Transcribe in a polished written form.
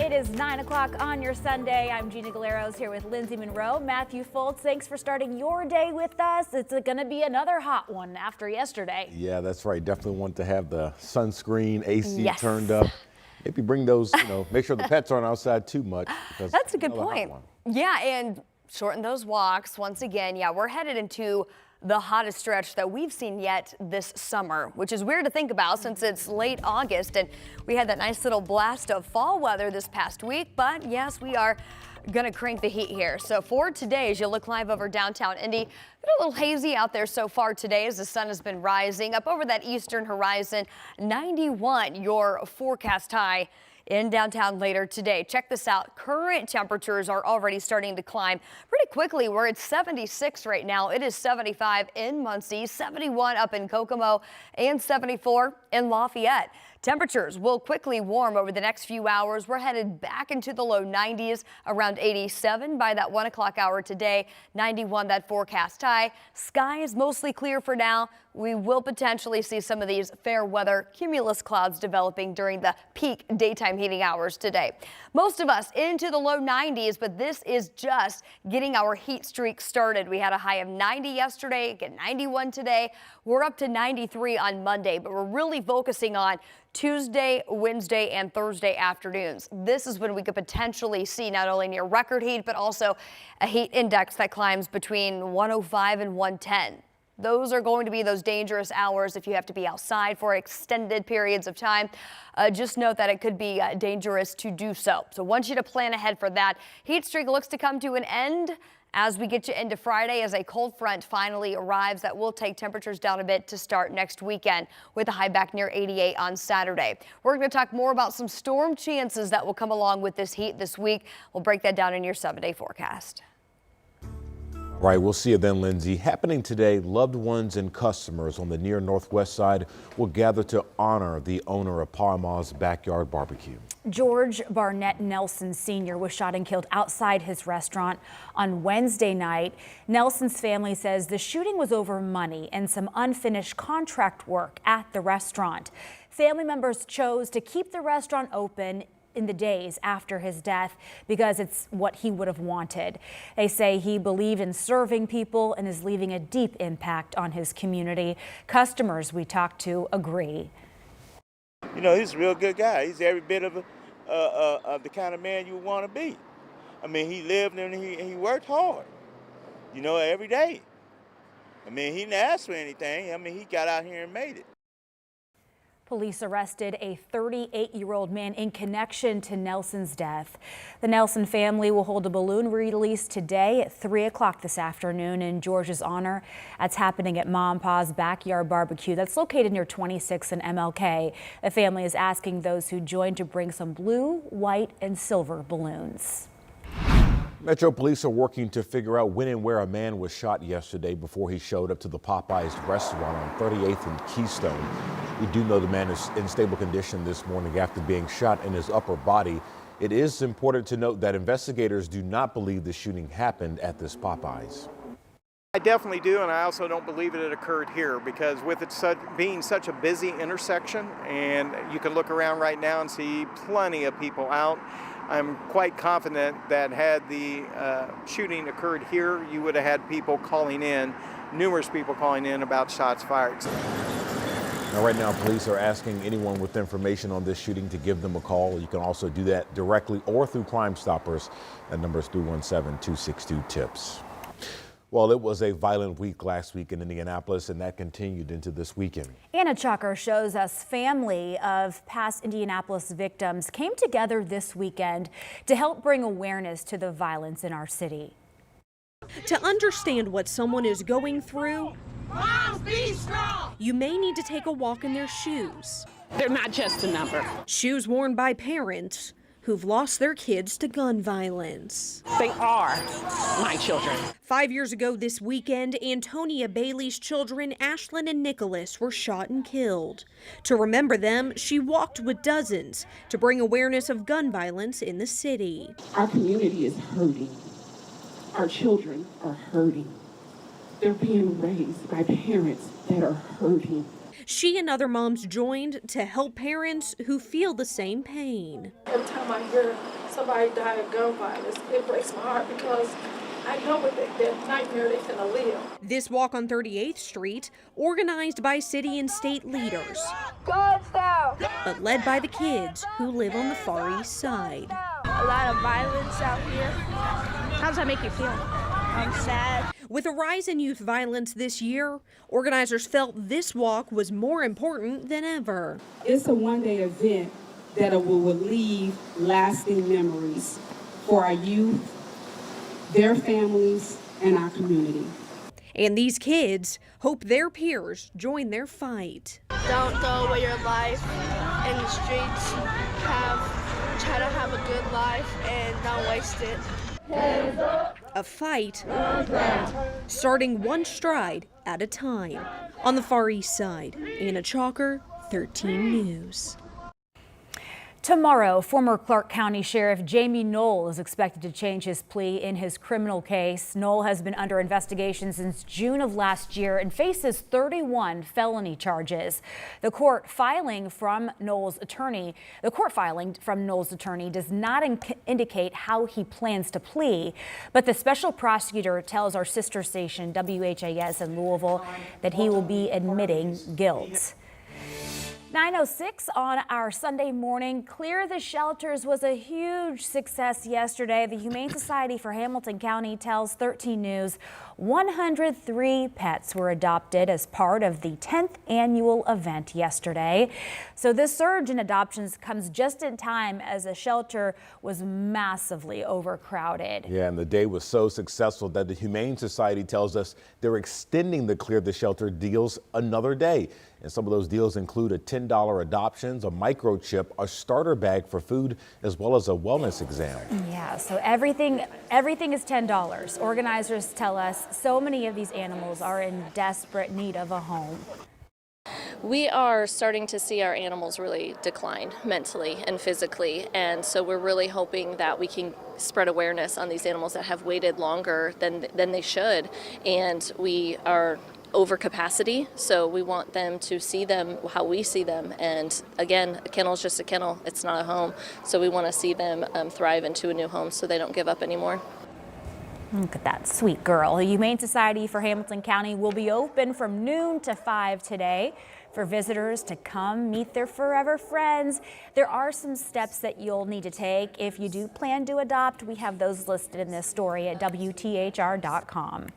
It is 9 o'clock on your Sunday. I'm Gina Galeros here with Lindsay Monroe. Matthew Foltz, thanks for starting your day with us. It's going to be another hot one after yesterday. Yeah, that's right. Definitely want to have the sunscreen, AC turned up. Maybe bring those, make sure the pets aren't outside too much. That's a good point. Yeah, and shorten those walks. Once again, we're headed into the hottest stretch that we've seen yet this summer, which is weird to think about since it's late August and we had that nice little blast of fall weather this past week. But yes, we are gonna crank the heat here. So for today, as you look live over downtown Indy, been a little hazy out there so far today as the sun has been rising up over that eastern horizon. 91 your forecast high in downtown later today. Check this out. Current temperatures are already starting to climb pretty quickly. We're at 76 right now. It is 75 in Muncie, 71 up in Kokomo, and 74 in Lafayette. Temperatures will quickly warm over the next few hours. We're headed back into the low 90s, around 87 by that 1 o'clock hour today, 91 that forecast high. Sky is mostly clear for now. We will potentially see some of these fair weather cumulus clouds developing during the peak daytime heating hours today. Most of us into the low 90s, but this is just getting our heat streak started. We had a high of 90 yesterday, get 91 today. We're up to 93 on Monday, but we're really focusing on Tuesday, Wednesday, and Thursday afternoons. This is when we could potentially see not only near record heat, but also a heat index that climbs between 105 and 110. Those are going to be those dangerous hours if you have to be outside for extended periods of time. Just note that it could be dangerous to do so. So I want you to plan ahead for that. Heat streak looks to come to an end as we get you into Friday as a cold front finally arrives. That will take temperatures down a bit to start next weekend with a high back near 88 on Saturday. We're going to talk more about some storm chances that will come along with this heat this week. We'll break that down in your 7-day forecast. Right, we'll see you then, Lindsay. Happening today, loved ones and customers on the near northwest side will gather to honor the owner of Parma's Backyard Barbecue. George Barnett Nelson Sr. was shot and killed outside his restaurant on Wednesday night. Nelson's family says the shooting was over money and some unfinished contract work at the restaurant. Family members chose to keep the restaurant open in the days after his death because it's what he would have wanted. They say he believed in serving people and is leaving a deep impact on his community. Customers we talked to agree. He's a real good guy. He's every bit of the kind of man you want to be. I mean, he lived and he worked hard, every day. I mean, he didn't ask for anything. I mean, he got out here and made it. Police arrested a 38-year-old man in connection to Nelson's death. The Nelson family will hold a balloon release today at 3 o'clock this afternoon in George's honor. That's happening at Mom Pa's Backyard Barbecue. That's located near 26 and MLK. The family is asking those who join to bring some blue, white, and silver balloons. Metro Police are working to figure out when and where a man was shot yesterday before he showed up to the Popeyes restaurant on 38th and Keystone. We do know the man is in stable condition this morning after being shot in his upper body. It is important to note that investigators do not believe the shooting happened at this Popeyes. I definitely do, and I also don't believe it occurred here because with it being such a busy intersection, and you can look around right now and see plenty of people out, I'm quite confident that had the shooting occurred here, you would have had people calling in, numerous people calling in about shots fired. Now, right now, police are asking anyone with information on this shooting to give them a call. You can also do that directly or through Crime Stoppers. That number is 317-262-TIPS. Well, it was a violent week last week in Indianapolis, and that continued into this weekend. Anna Chucker shows us family of past Indianapolis victims came together this weekend to help bring awareness to the violence in our city. To understand what someone is going through, Moms, be strong! You may need to take a walk in their shoes. They're not just a number. Shoes worn by parents who've lost their kids to gun violence. They are my children. 5 years ago this weekend, Antonia Bailey's children, Ashlyn and Nicholas, were shot and killed. To remember them, she walked with dozens to bring awareness of gun violence in the city. Our community is hurting. Our children are hurting. They're being raised by parents that are hurting. She and other moms joined to help parents who feel the same pain. Every time I hear somebody died of gun violence, it breaks my heart because I know what that nightmare they're gonna live. This walk on 38th Street, organized by city and state leaders, Guns down! but led by the kids who live on the Far East Side. A lot of violence out here. How does that make you feel? I'm sad. With a rise in youth violence this year, organizers felt this walk was more important than ever. It's a one-day event that will leave lasting memories for our youth, their families, and our community. And these kids hope their peers join their fight. Don't throw away your life in the streets. Try to have a good life and don't waste it. A fight starting one stride at a time. On the Far East Side, Anna Chalker, 13 News. Tomorrow, former Clark County Sheriff Jamie Knoll is expected to change his plea in his criminal case. Knoll has been under investigation since June of last year and faces 31 felony charges. The court filing from Knoll's attorney does not indicate how he plans to plea, but the special prosecutor tells our sister station WHAS in Louisville that he will be admitting guilt. 9:06 on our Sunday morning. Clear the Shelters was a huge success yesterday. The Humane Society for Hamilton County tells 13 News 103 pets were adopted as part of the 10th annual event yesterday. So this surge in adoptions comes just in time as the shelter was massively overcrowded. Yeah, and the day was so successful that the Humane Society tells us they're extending the Clear the Shelter deals another day. And some of those deals include a $10 adoptions, a microchip, a starter bag for food, as well as a wellness exam. Yeah, so everything is $10. Organizers tell us so many of these animals are in desperate need of a home. We are starting to see our animals really decline mentally and physically, and so we're really hoping that we can spread awareness on these animals that have waited longer than they should, and we are over capacity, so we want them to see them how we see them. And again, a kennel is just a kennel, it's not a home, so we want to see them thrive into a new home so they don't give up anymore. Look at that sweet girl. The Humane Society for Hamilton County will be open from noon to 5 today for visitors to come meet their forever friends. There are some steps that you'll need to take if you do plan to adopt. We have those listed in this story at WTHR.com.